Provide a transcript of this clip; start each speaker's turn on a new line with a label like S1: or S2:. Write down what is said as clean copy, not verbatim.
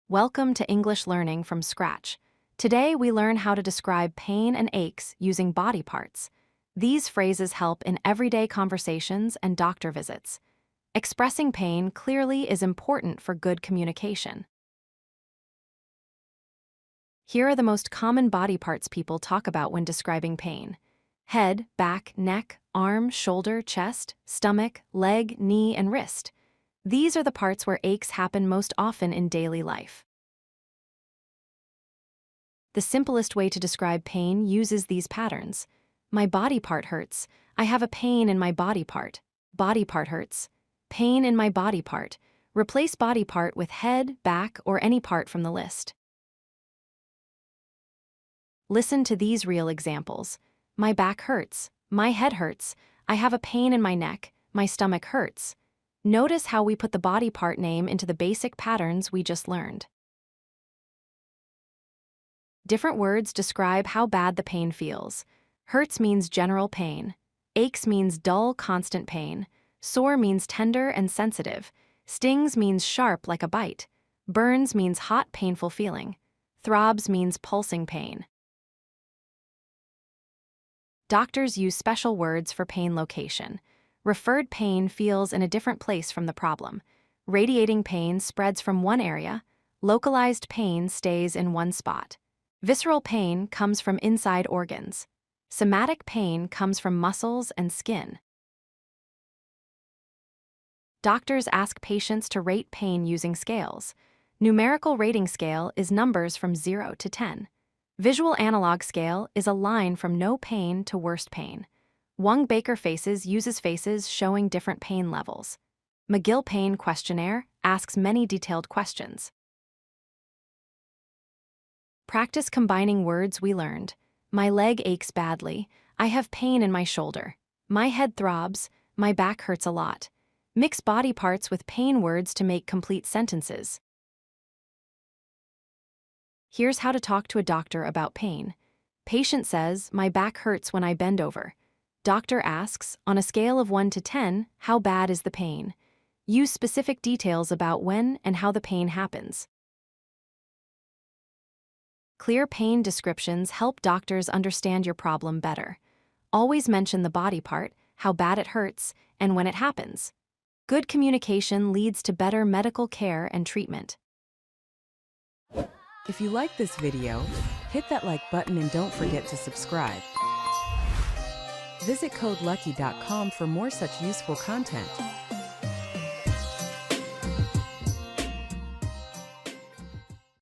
S1: Welcome to English Learning from Scratch. Today we learn how to describe pain and aches using body parts. These phrases help in everyday conversations and doctor visits. Expressing pain clearly is important for good communication. Here are the most common body parts people talk about when describing pain: head, back, neck, arm, shoulder, chest, stomach, leg, knee, and wrist. These are the parts where aches happen most often in daily life. The simplest way to describe pain uses these patterns. My body part hurts. I have a pain in my body part. Body part hurts. Pain in my body part. Replace body part with head, back, or any part from the list. Listen to these real examples. My back hurts. My head hurts. I have a pain in my neck. My stomach hurts. Notice how we put the body part name into the basic patterns we just learned. Different words describe how bad the pain feels. Hurts means general pain. Aches means dull, constant pain. Sore means tender and sensitive. Stings means sharp like a bite. Burns means hot, painful feeling. Throbs means pulsing pain. Doctors use special words for pain location. Referred pain feels in a different place from the problem. Radiating pain spreads from one area. Localized pain stays in one spot. Visceral pain comes from inside organs. Somatic pain comes from muscles and skin. Doctors ask patients to rate pain using scales. Numerical rating scale is numbers from 0 to 10. Visual analog scale is a line from no pain to worst pain. Wong-Baker Faces uses faces showing different pain levels. McGill Pain Questionnaire asks many detailed questions. Practice combining words we learned. My leg aches badly. I have pain in my shoulder. My head throbs. My back hurts a lot. Mix body parts with pain words to make complete sentences. Here's how to talk to a doctor about pain. Patient says, my back hurts when I bend over. Doctor asks, on a scale of 1 to 10, how bad is the pain? Use specific details about when and how the pain happens. Clear pain descriptions help doctors understand your problem better. Always mention the body part, how bad it hurts, and when it happens. Good communication leads to better medical care and treatment.
S2: If you like this video, hit that like button and don't forget to subscribe. Visit codelucky.com for more such useful content.